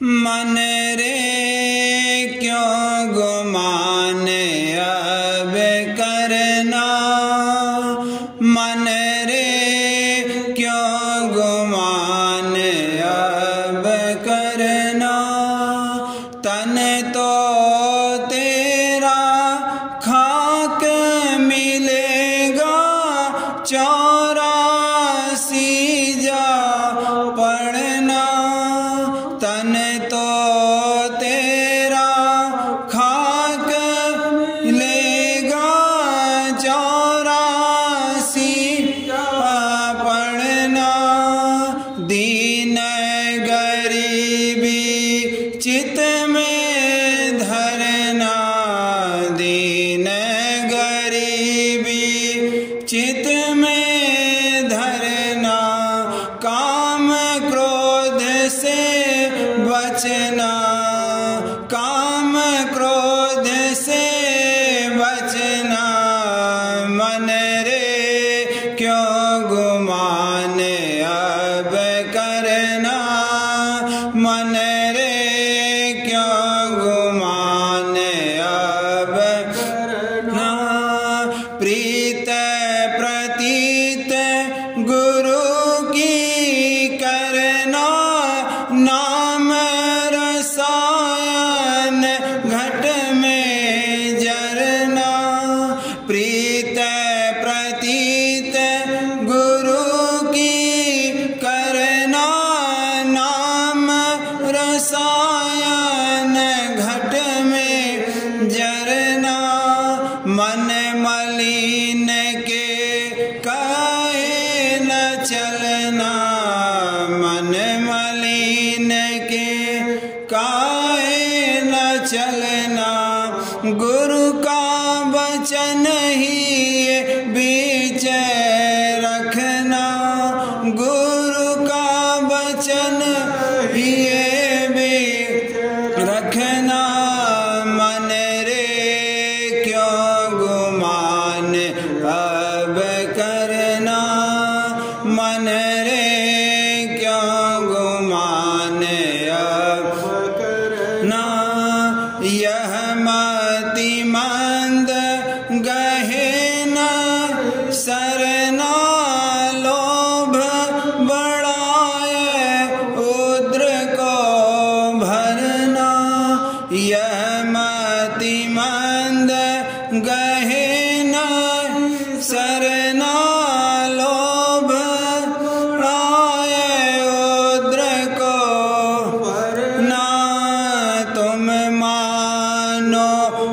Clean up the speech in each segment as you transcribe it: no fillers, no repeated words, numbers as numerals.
मन रे क्यों गुमान अब करना, मन रे क्यों गुमान अब करना। तन तो तेरा खाक मिलेगा, 84 जा पढ़ना। तन तो तेरा खाक लेगा, 84 पढ़ना। दीन गरीबी चित में धरना, दीन गरीबी चित में धरना। काम क्रोध से बचना, काम क्रोध से बचना। मन रे क्यों गुमान अब करना, मन रे क्यों गुमान अब करना। प्रीत प्रतीत गुरु की करना, नाम रसायन घट में जरना। प्रीत प्रतीत गुरु की करना, नाम रसायन घट में जरना। मन मलिन के काहे न चलना, मन मलिन के काहे न चलना। गुरु का वचन ही बीच रखना, गुरु का वचन ही बीच रखना। मन रे क्यों गुमान अब करना, मन रे क्यों गुमान अब करना। यह मतिमंद गहन सरना, लोभ बढ़ाए उद्र को भरना। यह मतिमंद गहन सरना, लोभ बढ़ाए उद्र को भरना। तुम मानो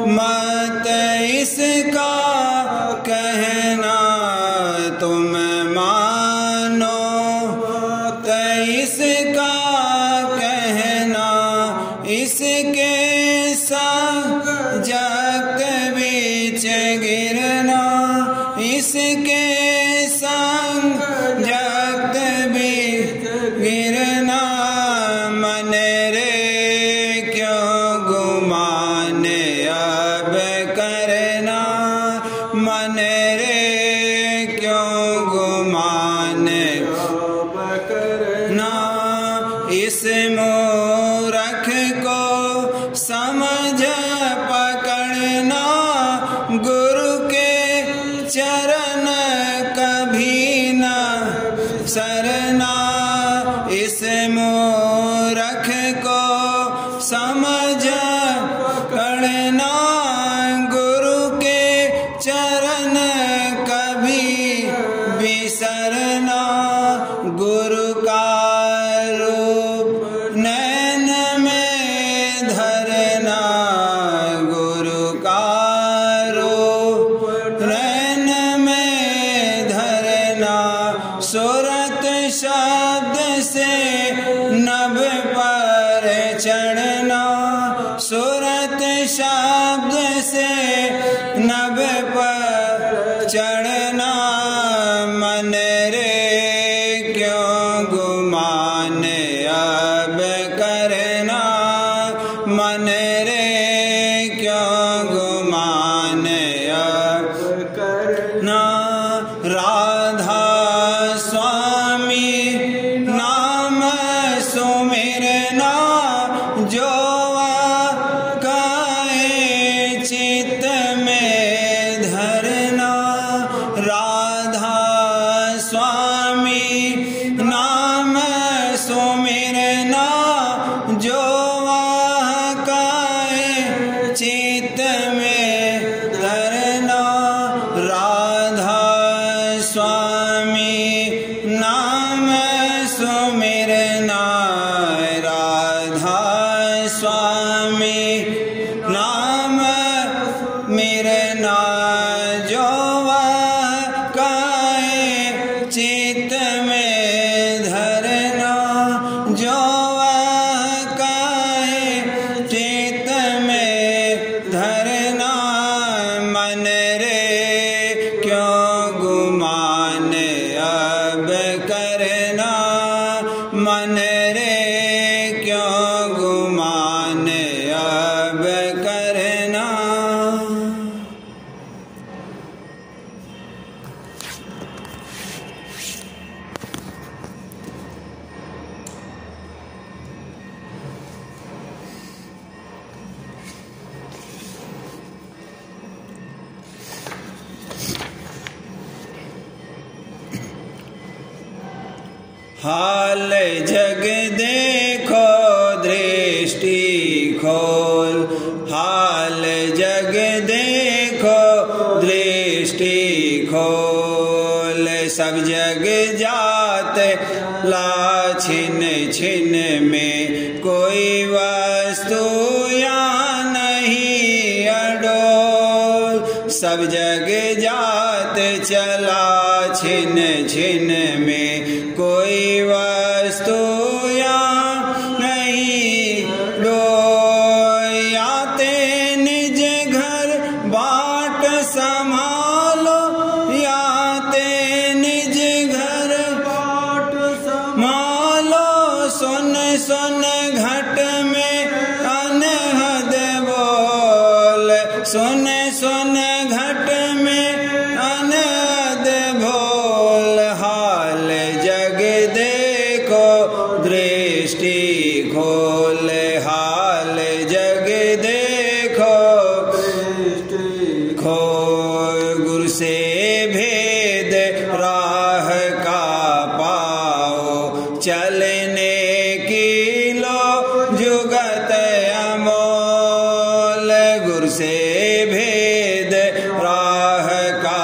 मत इसका कहना, तुम मानो मत इसका कहना। इसके संग जग बीच गिरना, इसके संग जग बीच गिरना। मन रे क्यों गुमान अब करना, मन रे क्यों गुमान अब करना। इस मूरख को समझ पकड़ना, गुरु के चरण कभी न सरना। इस मूरख को समझ पकड़ना, गुरु के चरण कभी बिसरना। गुरु का रूप नैन में धरना, गुरु का रूप नैन में धरना। सूरत शब्द से नभ पर चढ़ना, सूरत शब्द से नभ पर चढ़ना। मन रे क्यों गुमान अब करना, मन रे क्यों गुमान अब करना। राधा स्वामी नाम सुमिरना, स्वामी नाम सुमिरना राधा स्वामी नाम मिरना जो वह काए चित्त में धरना जो वह काए चित्त में धरना मन रे क्यों गुमान अब करना मन रे क्यों गुमान अब करना। हाल जग देखो दृष्टि खोल हाल जग देखो दृष्टि खोल सब जग जात ला छिन छिन में कोई वस्तु या नहीं अडोल सब जग जात चला छिन छिन में कोई वस्तु या नहीं डोयाते निज घर बाट संभालो याते निज घर बाट संभालो सुन सुन घट में अनहद बोल सुन सुन घट में अनहद बोल हाल जग देखो दृष्टि खोल हाल जग देखो दृष्टि खोल गुरु से भेद राह का पाओ चलने की लो जुगत अमोल गुरु से भेद राह का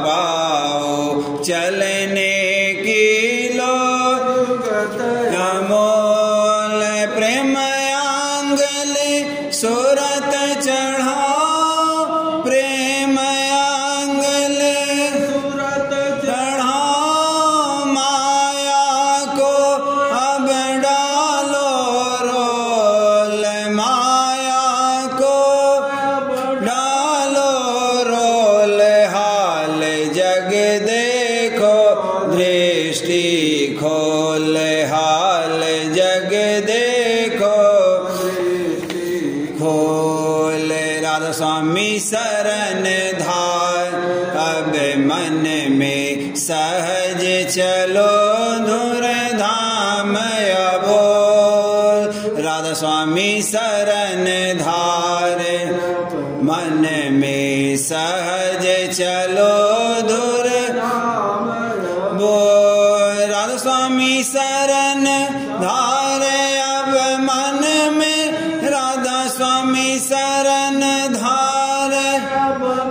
पाओ चलने की लो अमोल प्रेम आंगले सूरत चढ़ाओ प्रेम आंगले सूरत चढ़ाओ माया को अब डालो रोल माया को डालो रोल हाल जग देखो दृष्टि खोल हाल जग देखो खोल राधा स्वामी शरण धार अब मन में सहज चलो धुर धाम बोल राधा स्वामी शरण धार मन में सहज चलो धुर बोल राधा स्वामी शरण धार अब मन में राधा स्वामी शरण धार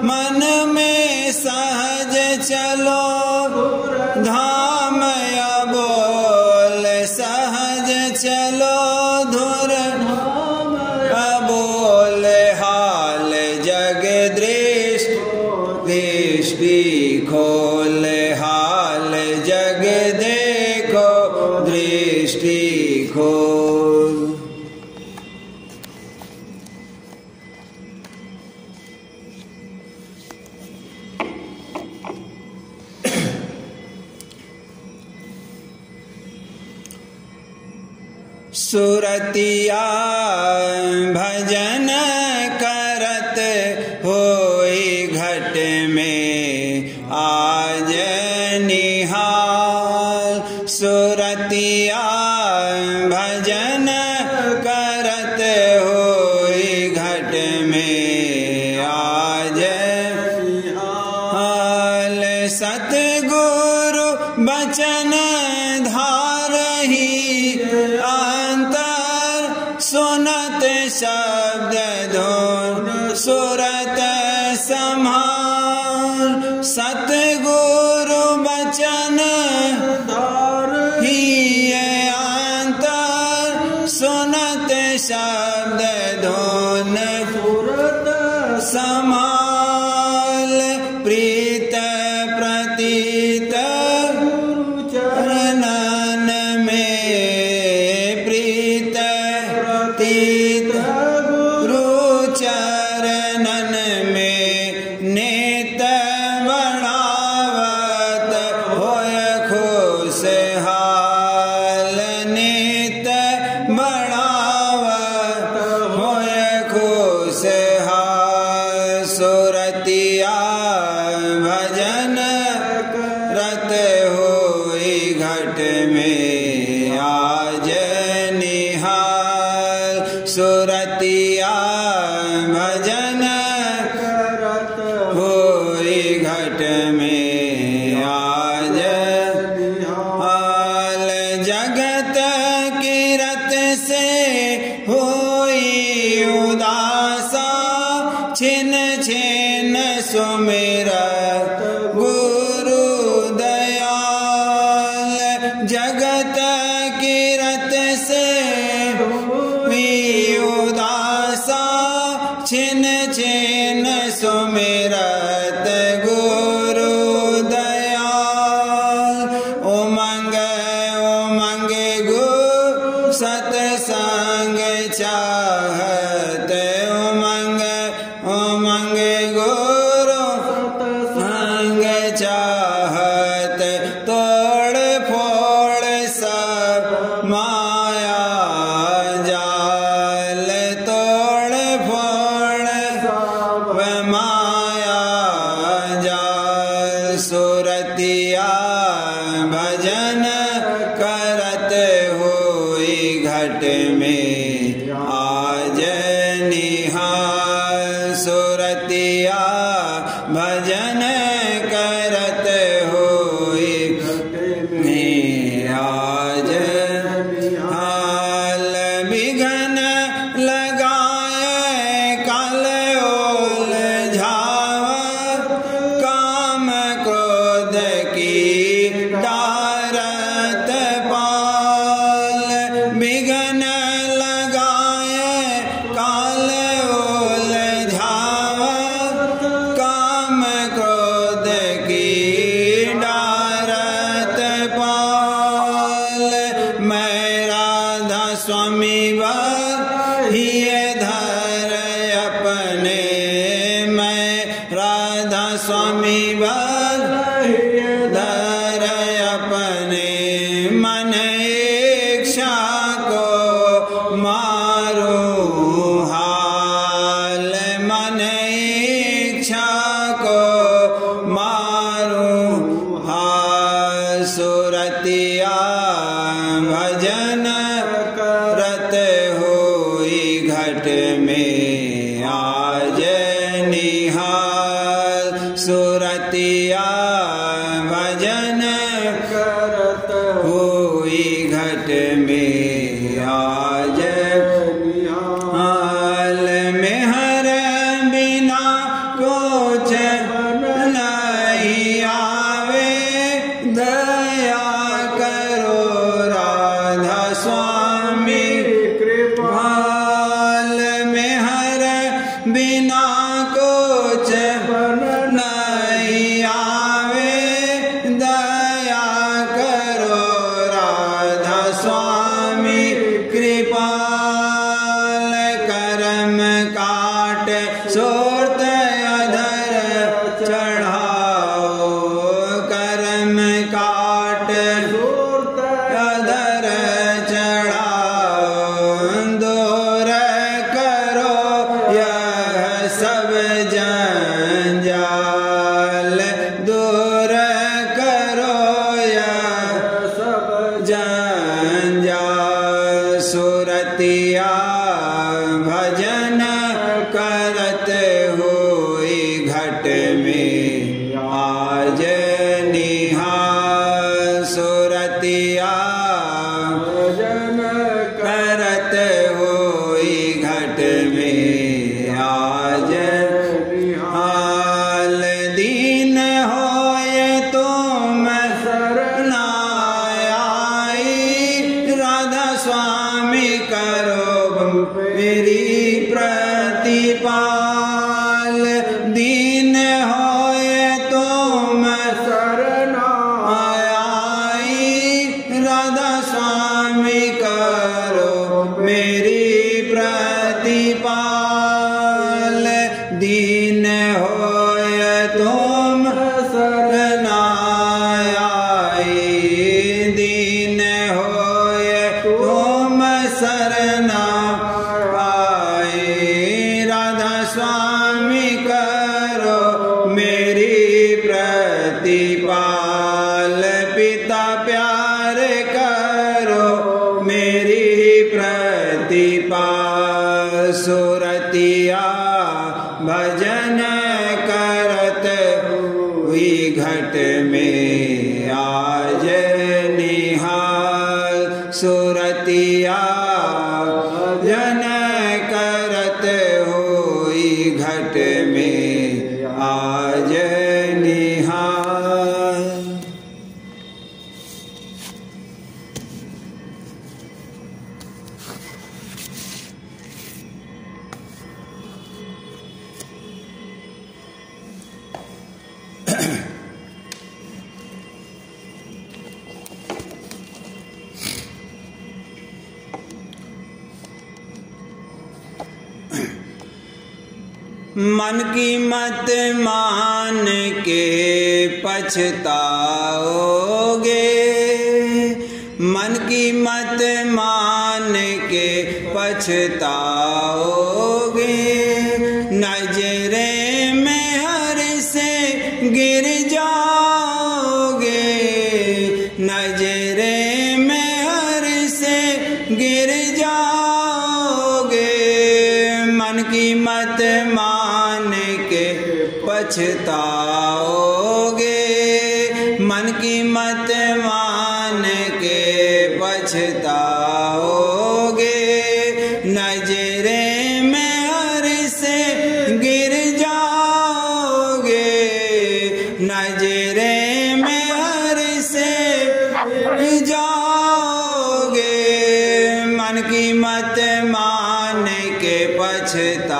मन में सहज चलो धाम बोल सहज चलो धुर बोल हाल जग दृष्टि खोल हाल जग देखो दृष्टि खोल। सुरतिया भजन करत होई घट में आज निहाल सुरतिया भजन करत होई घट में आज निहाल सतगुरु बचन धारही अंतर सुनत शब्द धुन सुरत संभाल सतगुरु बचन ही अंतर सुनत शब्द धुन सुरत समाल प्रीत प्रतीत चरणन में प्रीत प्रतीत गुरु चरणन में नेत बढ़ावत होय खुशहाल नेत बढ़ावत होय खुशहाल सुरतिया भजन रत होई घट में आज निहाल सुरतिया भजन करत होई घट में आज हाल जगत किरत से होई उदासा छिन छिन सुमिरत गुरु दयाल जगत किरत से हुई उदासा छिन छिन सुमिरत गुरु दयाल उमंग उमंग गुरु सतसंग चाहत उमंग उमंग गुरु संग चाहत तोड़ फोड़ सब माया जाल तोड़ फोड़ सब माया जाल सुरतिया भजन करत होई घट में आज निहाल सुरतिया भजन करत होई में आज हाल विघन लगाए काल ओल झाव काम क्रोध की डारत पाल विघन लगाए काल ओल झाव काम क्रोध की डारत पाल मैं राधा स्वामी बहिए धर अपने मैं राधा स्वामी बहिए धर अपने मन इच्छा को मारूं हाल मन इच्छा को मारूं हाल सुरतिया भजन करत होई घट में आज निहाल सुरतिया भजन करत होई घट में आज हाल में हर बिना कुछ नहीं आवे दया करो राधा स्वामी कृपाल में हर बिना कुछ नहीं आवे दया करो राधा स्वामी कृपाल कर्म काट सोत अधर चढ़ाओ कर्म काट अधर चढ़ाओ दूर करो यह सब जंजाल दूर करो यह सब जंजाल सुरतिया भजन करत होई घट में आज निहाल सुर मन की मत मान के पछताओगे, मन की मत मान के पछताओगे। नजरे में हर से गिर जाओगे, नजरे में हर से गिर जाओगे। मन की मत मान के पछताओगे, मन की मत मान के पछताओगे। नजरे में हर से गिर जाओगे, नजरे में हर से गिर जाओगे। मन की मत मान के पछताओगे।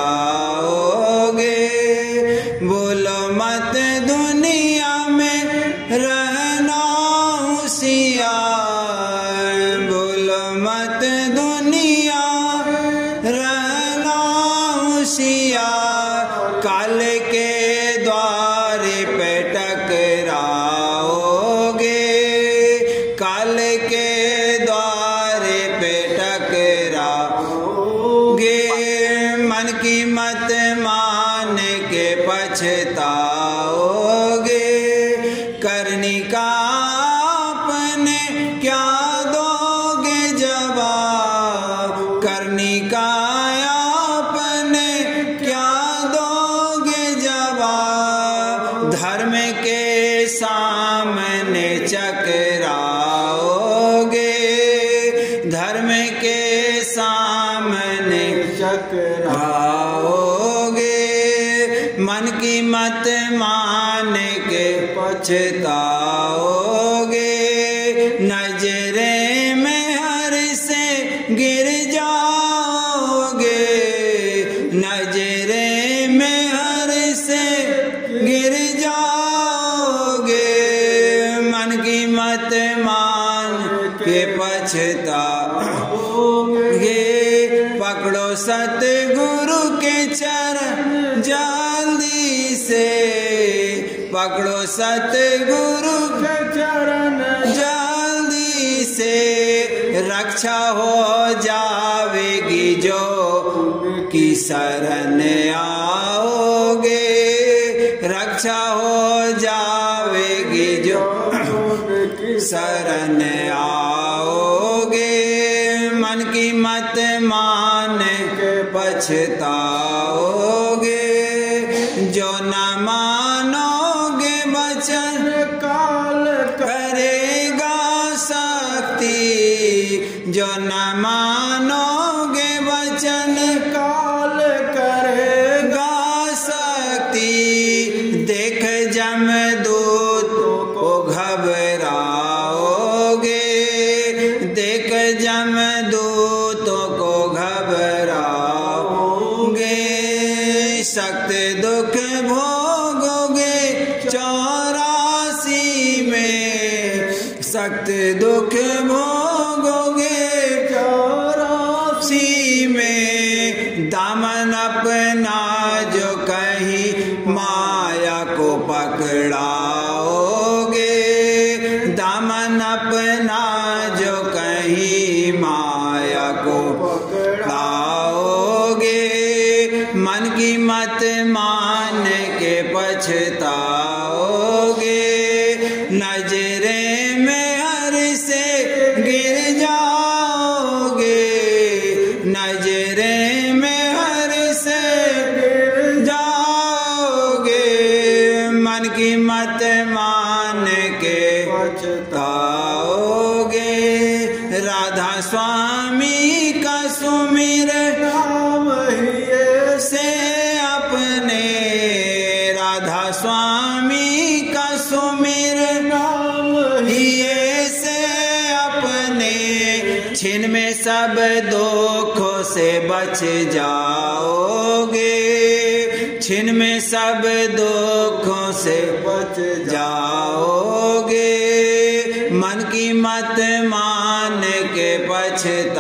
बोलो मत दुनिया में रहना होशियार, बोलो मत दुनिया रहना होशियार। काल के द्वार पे टकराओगे, काल के द्वार पे टकराओगे। मन की मत मान के पछताओगे। करनी का आपने क्या दोगे जवाब, करनी का आपने क्या दोगे जवाब। धर्म के सामने चकराओगे, धर्म के सामने चकराओगे। मन की मत मान के पछताओगे। नजरे में हर से गिर जाओगे, नजरे में हर से गिर जाओगे। मन की मत मान के पछताओगे। पकड़ो सतगुरु के चरण जल्दी से, पकड़ो सतगुरु के चरण जल्दी से। रक्षा हो जावेगी जो की शरण आओगे, रक्षा हो जावेगी जो शरण आओगे। मन की मत मान के पछताओगे। जो न मानोगे वचन काल करेगा शक्ति, जो न मानोगे वचन काल करेगा शक्ति। देख जमदूत को घबराओगे, देख जमदूतों को घबराओगे। सख्त दुख भोगोगे 84 में, सख्त दुख भोगोगे 84 में। दामन अपना जो कहीं माया को पकड़ाओगे, दामन अपना जो कहीं माया को पकड़ाओगे। मन की मत मान के पछताओगे। नजरे में हर से गिर जाओगे, नजरे में हर से गिर जाओगे। मन की मत मान के पछताओगे। राधा स्वामी का सुमिर नाम ही से अपने, राधा स्वामी का सुमिर नाम ही से अपने। छिन में सब दुखों से बच जाओगे, छिन में सब दुखों से बच जाओगे। मन की मत मान के पछताओगे।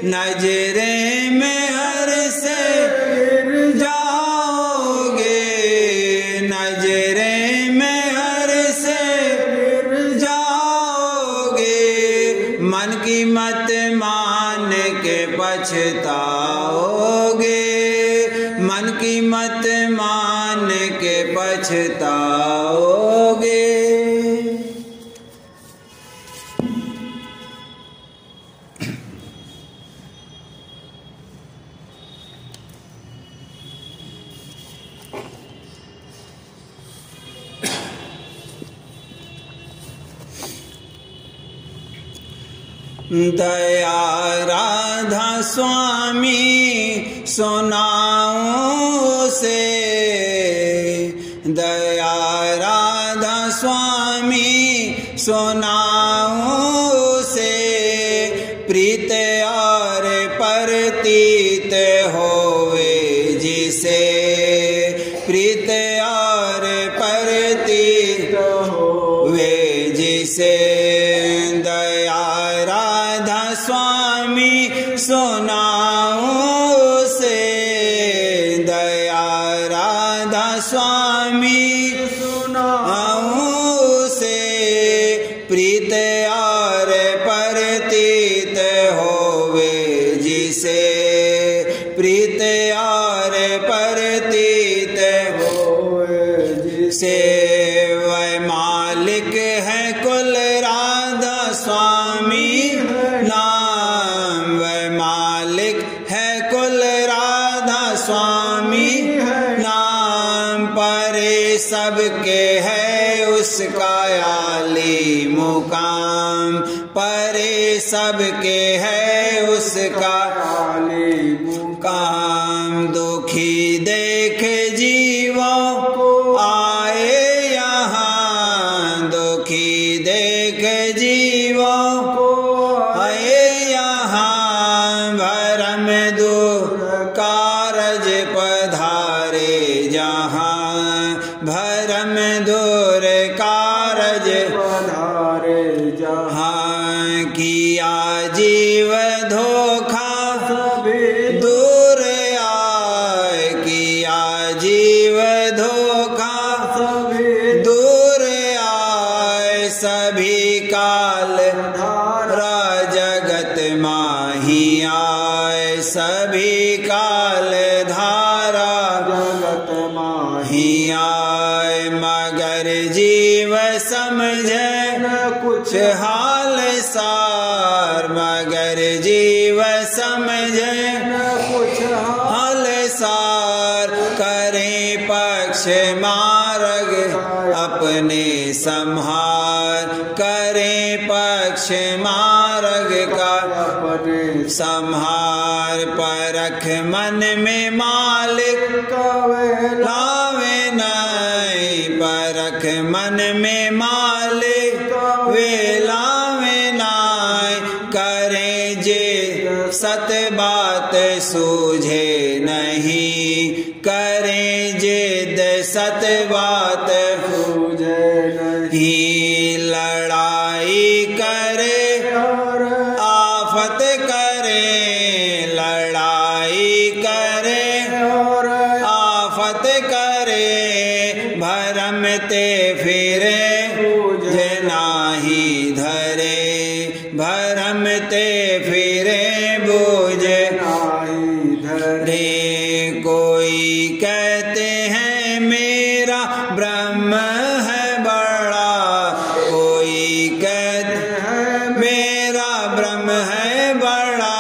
नजरे में हर से की मत मान के पछताओगे, मन की मत मान के पछताओगे। दया राधा स्वामी सुनाऊं से, दया राधा स्वामी सुनाऊं से, प्रीत और प्रतीत होवे जिसे, प्रीत और प्रतीत होवे जिसे। दया राधा स्वामी सुनाऊं से, दया राधा स्वामी सुनाऊं से, प्रीत और प्रतीत होवे जिसे, प्रीत और प्रतीत होवे जिसे। वह मालिक है कुल राधा स्वामी नाम, वह मालिक है कुल राधा स्वामी नाम, परे सबके है उसका आली मुकाम, परे सबके है उसका आली मुकाम। दुखी देख जीवों को आए यहाँ, दुखी देख जीवों को आए यहाँ, भरम दूर कारज पधारे जहाँ, भरम दूर कारज पधारे जहाँ। किया जीव धोखा सभी दूर आए, किया जीव धोखा सभी दूर आए, सभी काल धारा जगत माही आए, सभी काल धारा जगत माही आए। मगर जीव समझे न कुछ हाल सार, मगर जीव समझे न कुछ हाल सार, करें पक्ष मार्ग अपने संहार, करें पक्ष मार्ग का अपने संहार। परख मन में मालिक लावे नहीं, परख मन में मालिक वे लावे नहीं, करें जे सत बात सूझे नहीं, करें जिद सत बात सूझे नहीं। लड़ाई करे और आफत करे, लड़ाई करे और आफत करे, भरमते फिरे बुझे नाही धरे, भरमते फिरे बुझे नाही धरे। कोई कहते हैं मेरा ब्रह्म है बड़ा, कोई कहते हैं मेरा ब्रह्म है बड़ा,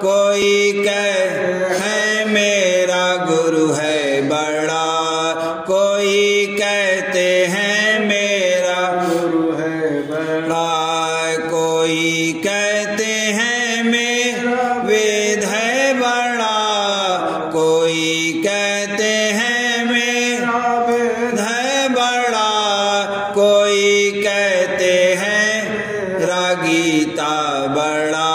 कोई कहते हैं मेरा गुरु है बड़ा, कोई कहते हैं मेरा गुरु है बड़ा, कोई कहते हैं मेरा वेद है बड़ा, कोई कहते हैं मेरा वेद है बड़ा, कोई कहते हैं मेरा गीता बड़ा,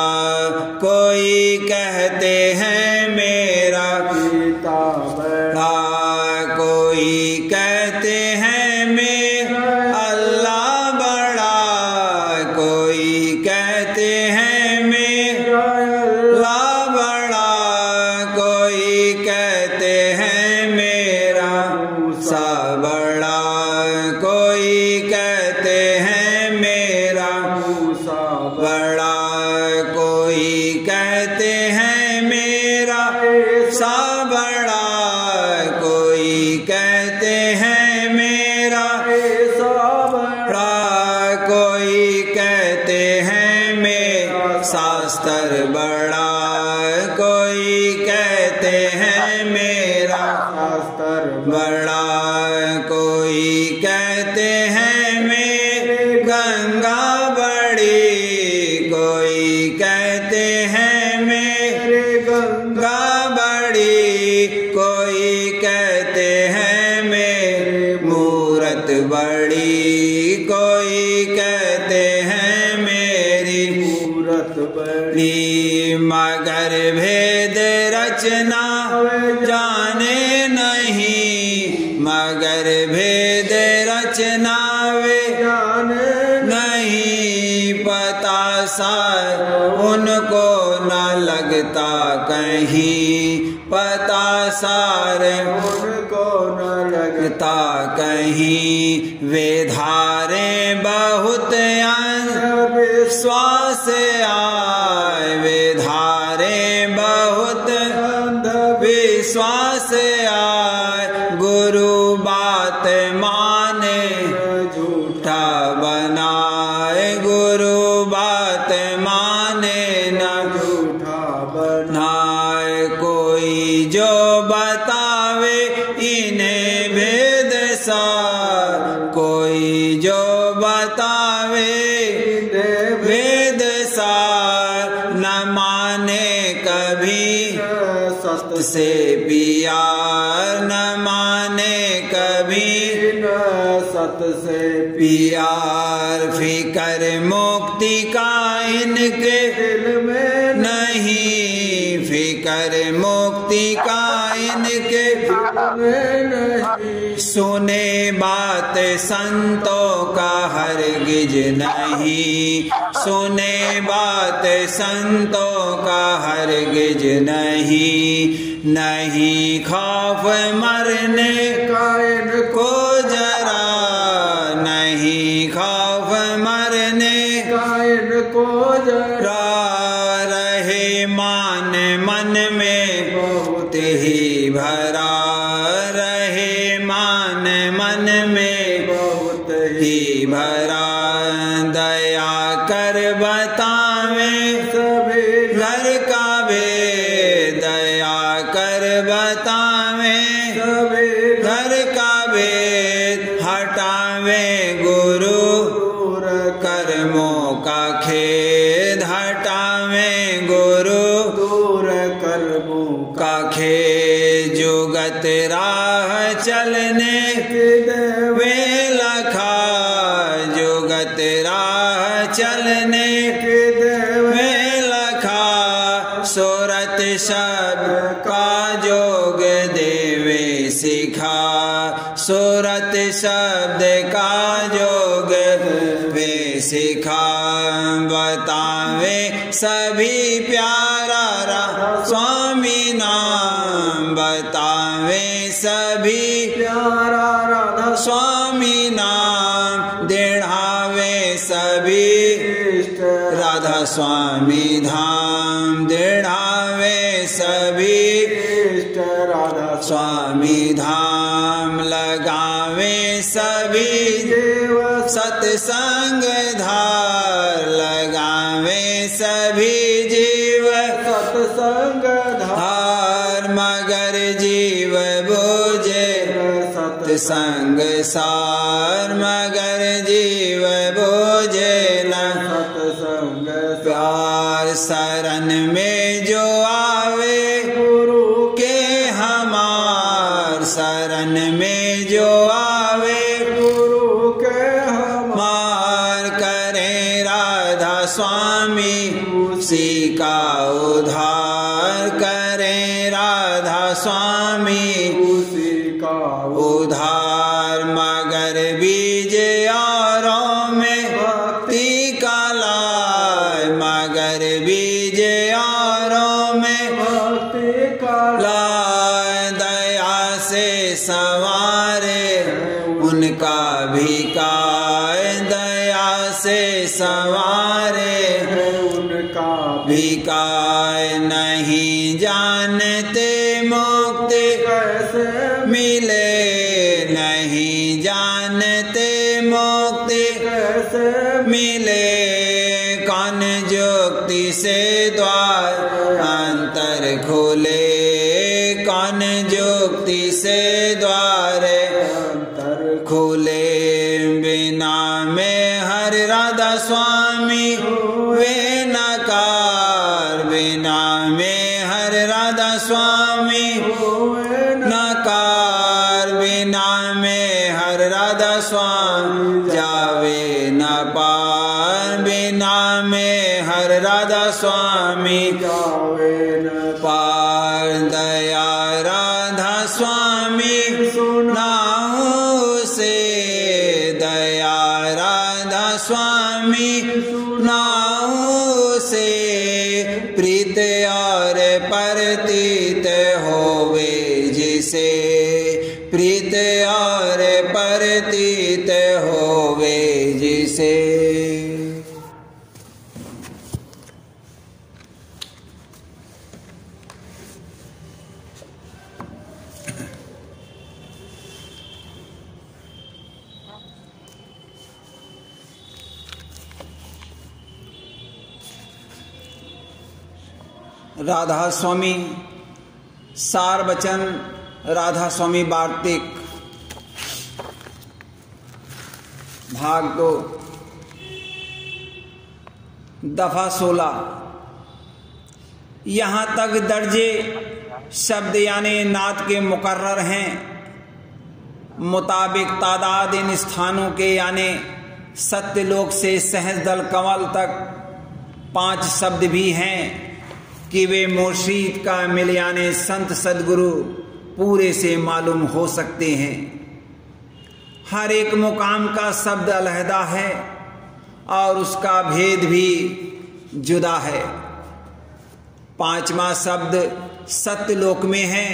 कोई कहते हैं मेरा गीता बड़ा, कोई कहते हैं मेरा अल्लाह बड़ा, कोई कहते हैं मेरा अल्लाह बड़ा, कोई कहते हैं मेरा मूसा बड़ा, कोई कहते हैं मेरा मूसा बड़ा, गंगा बड़ी कोई कहते हैं मेरे गंगा बड़ी कोई कहते हैं मेरे मूरत बड़ी कोई कहते हैं मेरी मूरत बड़ी मगर भेद रचना जाने नहीं मगर भेद रचना वे जाने नहीं पता सार उनको न लगता कहीं पता सार उनको न लगता कहीं वे धारे बहुत विश्वास आए वे धारे बहुत विश्वास आए गुरु बात माने झूठा बनाए गुरु बात माने न झूठा बनाए कोई जो बतावे इन्हें भेद सार कोई जो बतावे भेद सार न माने कभी सत से प्यार न माने कभी सत से प्यार फिकर मुक्ति का इनके दिल में नहीं फिकर मुक्ति का इनके में नहीं सुने बात संतों का हरगिज नहीं सुने बात संतों का हरगिज नहीं नहीं खौफ मरने का को जरा नहीं खौफ मरने का इनको जरा रहे मान मन में बहुत ही भरा रहे मान मन में बहुत ही भरा दया कर बतावे सभी घर का भेद दया कर बतावे सभी घर का भेद हटावे गुरु दूर कर्मों का खेद हटावे गुरु दूर कर्मों का खेद जुगत राह चलने वे लखा जुगत राह चलने वे लखा सूरत शब्द का जोग देवे सिखा सूरत शब्द का जोग वे सिखा बतावे सभी प्यारा स्वामी नाम बतावे सभी प्यारा राधा स्वामी नाम देढ़ावे सभी इष्ट राधा स्वामी धाम देढ़ावे सभी इष्ट राधा स्वामी धाम लगावे सभी देव सत्संग धार लगावे सभी जीव सत्संग धार मगर जीव बोझे सत्संग सार मगर जीव बोझे न सत्संग प्यार शरण में जो आवे गुरु के हमार शरण में जो आवे गुरु के हम मार करे राधा स्वामी उसी का उद्धार करे राधा स्वामी उसी का उधार मगर बीज औरों में भक्ति का लाए मगर बीज औरों में भक्ति का लाए दया से सवारे उनका भिकाय दया से सवारे उनका भिकाय नहीं जानते मुक्ति कैसे मिले नहीं जानते मुक्ति कैसे मिले कौन जुक्ति से द्वार अंतर खुले कौन जुक्ति से द्वार अंतर खुले बिना में हरि राधा स्वामी वे नकार, बिना में हरि राधा स्वामी नकार, बिना में हरि राधा स्वामी जावे न पार, बिना में हरि राधा स्वामी जावे न पार। दया राधा स्वामी सुनाओ से, दया राधा स्वामी नाओ से, प्रीत और परतीत होवे जिसे, प्रीत और परतीत होवे जिसे। राधा स्वामी सार वचन, राधा स्वामी वार्तिक भाग 2 दफा 16। यहाँ तक दर्जे शब्द यानी नाद के मुकर्रर हैं, मुताबिक तादाद इन स्थानों के यानी सत्यलोक से सहस्रदल कमल तक 5 शब्द भी हैं कि वे मुर्शीद का मिल यानी संत सदगुरु पूरे से मालूम हो सकते हैं। हर एक मुकाम का शब्द अलहदा है और उसका भेद भी जुदा है। 5वां शब्द सत्यलोक में है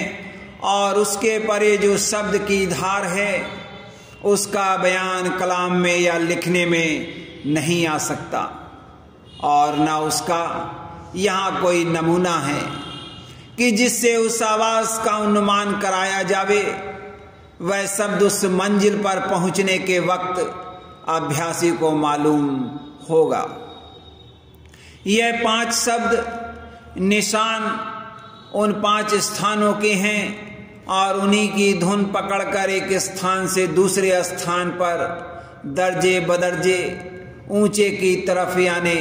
और उसके परे जो शब्द की धार है उसका बयान कलाम में या लिखने में नहीं आ सकता और न उसका यहाँ कोई नमूना है कि जिससे उस आवाज का अनुमान कराया जावे। वह शब्द उस मंजिल पर पहुंचने के वक्त अभ्यासी को मालूम होगा। यह 5 शब्द निशान उन 5 स्थानों के हैं और उन्हीं की धुन पकड़कर एक स्थान से दूसरे स्थान पर दर्जे बदर्जे ऊंचे की तरफ यानी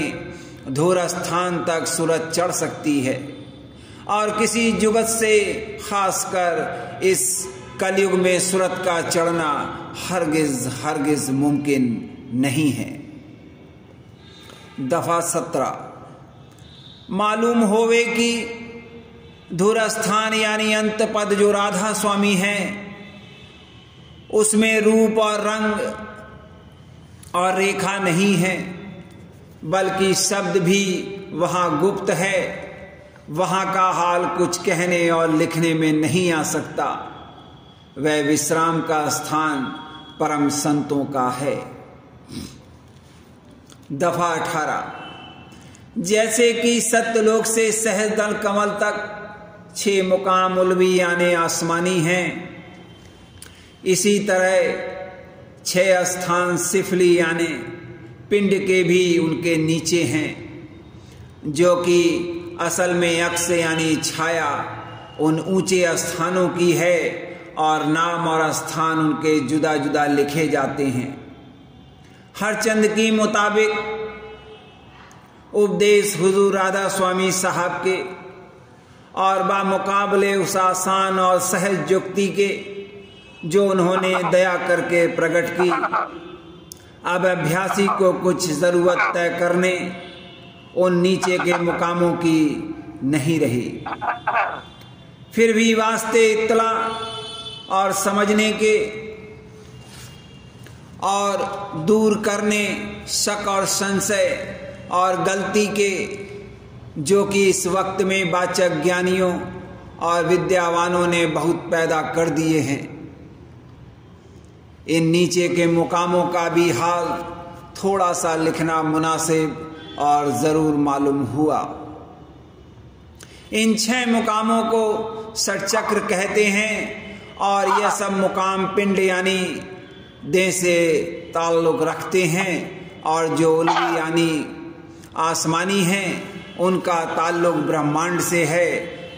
धूर स्थान तक सूरज चढ़ सकती है। और किसी जुगत से खासकर इस कलयुग में सूरज का चढ़ना हरगिज हरगिज मुमकिन नहीं है। दफा 17 मालूम होवे कि धूर स्थान यानी अंत पद जो राधा स्वामी है उसमें रूप और रंग और रेखा नहीं है, बल्कि शब्द भी वहां गुप्त है। वहां का हाल कुछ कहने और लिखने में नहीं आ सकता। वह विश्राम का स्थान परम संतों का है। दफा 18 जैसे कि सत्यलोक से सहस्रदल कमल तक 6 मुकाम उलवी यानी आसमानी हैं, इसी तरह 6 स्थान सिफली यानी पिंड के भी उनके नीचे हैं, जो कि असल में अक्स यानी छाया उन ऊंचे स्थानों की है और नाम और स्थान उनके जुदा जुदा लिखे जाते हैं। हर चंद की मुताबिक उपदेश हुजूर राधा स्वामी साहब के और बामुकाबले उस आसान और सहज युक्ति के जो उन्होंने दया करके प्रकट की। अब अभ्यासी को कुछ जरूरत तय करने उन नीचे के मुकामों की नहीं रही। फिर भी वास्ते इत्तला और समझने के और दूर करने शक और संशय और गलती के, जो कि इस वक्त में वाचक ज्ञानियों और विद्यावानों ने बहुत पैदा कर दिए हैं, इन नीचे के मुकामों का भी हाल थोड़ा सा लिखना मुनासिब और जरूर मालूम हुआ। इन 6 मुकामों को षटचक्र कहते हैं और यह सब मुकाम पिंड यानी देह से ताल्लुक रखते हैं और जो उलवी यानी आसमानी हैं उनका ताल्लुक ब्रह्मांड से है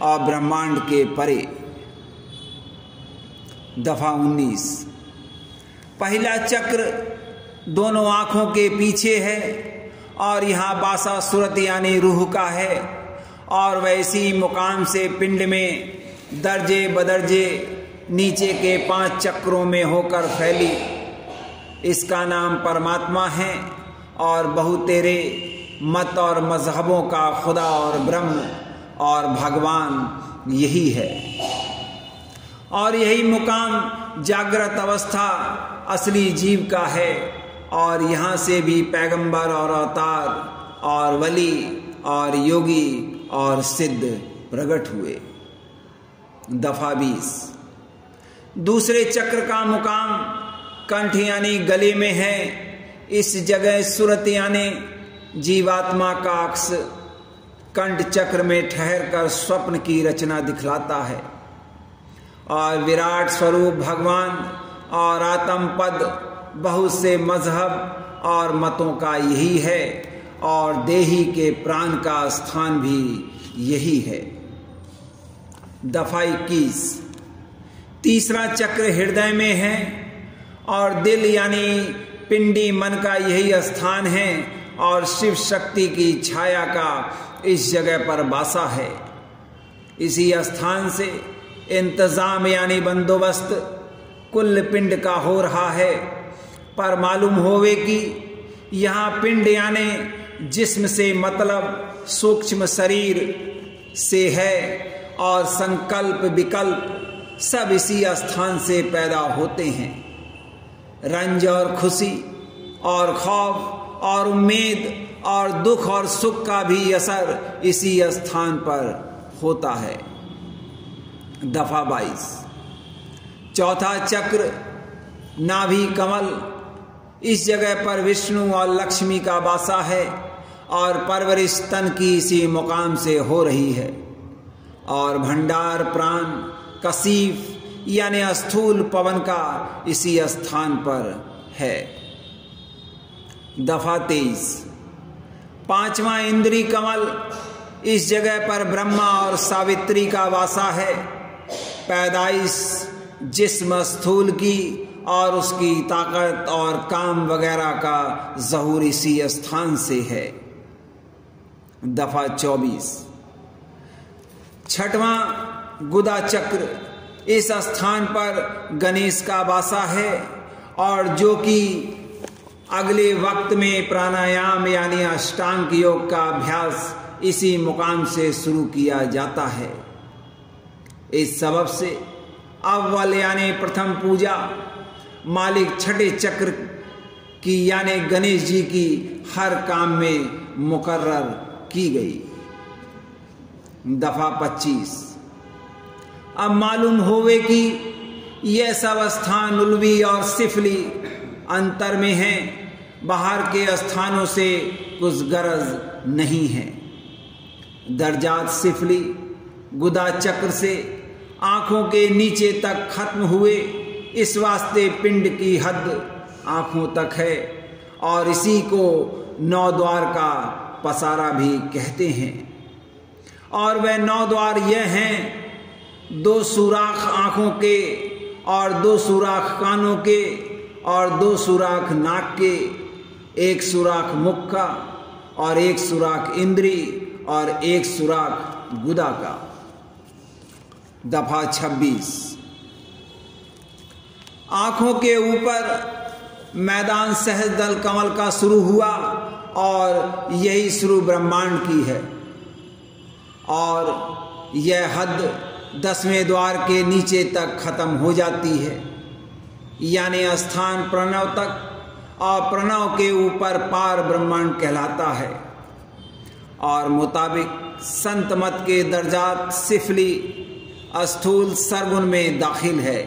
और ब्रह्मांड के परे। दफा 19 पहला चक्र दोनों आँखों के पीछे है और यहाँ बासा सूरत यानी रूह का है और वैसी मुकाम से पिंड में दर्जे बदर्जे नीचे के 5 चक्रों में होकर फैली। इसका नाम परमात्मा है और बहुतेरे मत और मजहबों का खुदा और ब्रह्म और भगवान यही है। और यही मुकाम जागृत अवस्था असली जीव का है और यहाँ से भी पैगंबर और अवतार और वली और योगी और सिद्ध प्रकट हुए। दफा 20। दूसरे चक्र का मुकाम कंठ यानी गले में है। इस जगह सूरत यानी जीवात्मा का अक्स कंठ चक्र में ठहर कर स्वप्न की रचना दिखलाता है और विराट स्वरूप भगवान और आत्म पद बहुत से मजहब और मतों का यही है और देही के प्राण का स्थान भी यही है। दफा 21। तीसरा चक्र हृदय में है और दिल यानी पिंडी मन का यही स्थान है और शिव शक्ति की छाया का इस जगह पर वासा है। इसी स्थान से इंतजाम यानी बंदोबस्त कुल पिंड का हो रहा है। पर मालूम होवे कि यहाँ पिंड यानी जिस्म से मतलब सूक्ष्म शरीर से है और संकल्प विकल्प सब इसी स्थान से पैदा होते हैं। रंज और खुशी और खौफ और उम्मीद और दुख और सुख का भी असर इसी स्थान पर होता है। दफा 22। चौथा चक्र नाभि कमल। इस जगह पर विष्णु और लक्ष्मी का वासा है और परवरिश तन की इसी मुकाम से हो रही है और भंडार प्राण कसीफ यानी स्थूल पवन का इसी स्थान पर है। दफा 23। पांचवा इंद्री कमल। इस जगह पर ब्रह्मा और सावित्री का वासा है। पैदाइश जिस्म स्थूल की और उसकी ताकत और काम वगैरह का ज़हूर इसी स्थान से है। दफा 24। छठवां गुदा चक्र। इस स्थान पर गणेश का वासा है और जो कि अगले वक्त में प्राणायाम यानी अष्टांग योग का अभ्यास इसी मुकाम से शुरू किया जाता है। इस सबब से अव्वल यानी प्रथम पूजा मालिक छठे चक्र की यानी गणेश जी की हर काम में मुकर्रर की गई। दफा 25। अब मालूम होवे कि यह सब स्थान उल्वी और सिफली अंतर में हैं, बाहर के स्थानों से कुछ गरज नहीं है। दर्जात सिफली गुदा चक्र से आंखों के नीचे तक खत्म हुए, इस वास्ते पिंड की हद आंखों तक है और इसी को 9 द्वार का पसारा भी कहते हैं। और वह 9 द्वार यह हैं, 2 सुराख आंखों के और 2 सुराख कानों के और 2 सुराख नाक के, 1 सुराख मुख का और 1 सुराख इंद्री और 1 सुराख गुदा का। दफा 26। आंखों के ऊपर मैदान सहज दल कमल का शुरू हुआ और यही शुरू ब्रह्मांड की है और यह हद 10वें द्वार के नीचे तक खत्म हो जाती है यानी स्थान प्रणव तक और प्रणव के ऊपर पार ब्रह्मांड कहलाता है। और मुताबिक संत मत के दर्जात सिफली स्थूल सरगुण में दाखिल है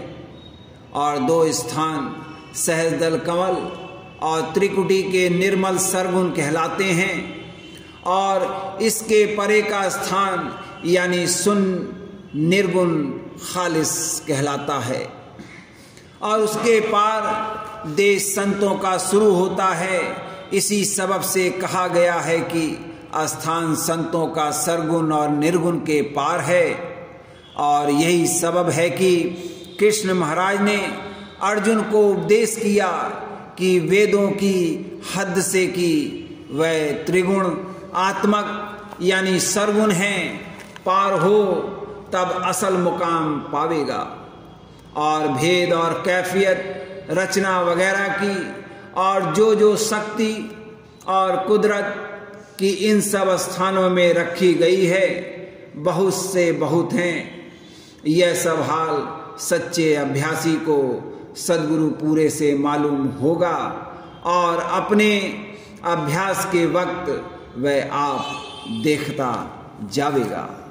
और 2 स्थान सहज दल कमल और त्रिकुटी के निर्मल सरगुण कहलाते हैं और इसके परे का स्थान यानी शून्य निर्गुण खालिस कहलाता है और उसके पार देश संतों का शुरू होता है। इसी सबब से कहा गया है कि स्थान संतों का सरगुण और निर्गुण के पार है और यही सबब है कि कृष्ण महाराज ने अर्जुन को उपदेश किया कि वेदों की हद से की वह त्रिगुण आत्मक यानी सर्वगुण हैं पार हो तब असल मुकाम पावेगा। और भेद और कैफियत रचना वगैरह की और जो शक्ति और कुदरत की इन सब स्थानों में रखी गई है बहुत से बहुत हैं। यह सब हाल सच्चे अभ्यासी को सद्गुरु पूरे से मालूम होगा और अपने अभ्यास के वक्त वह आप देखता जावेगा।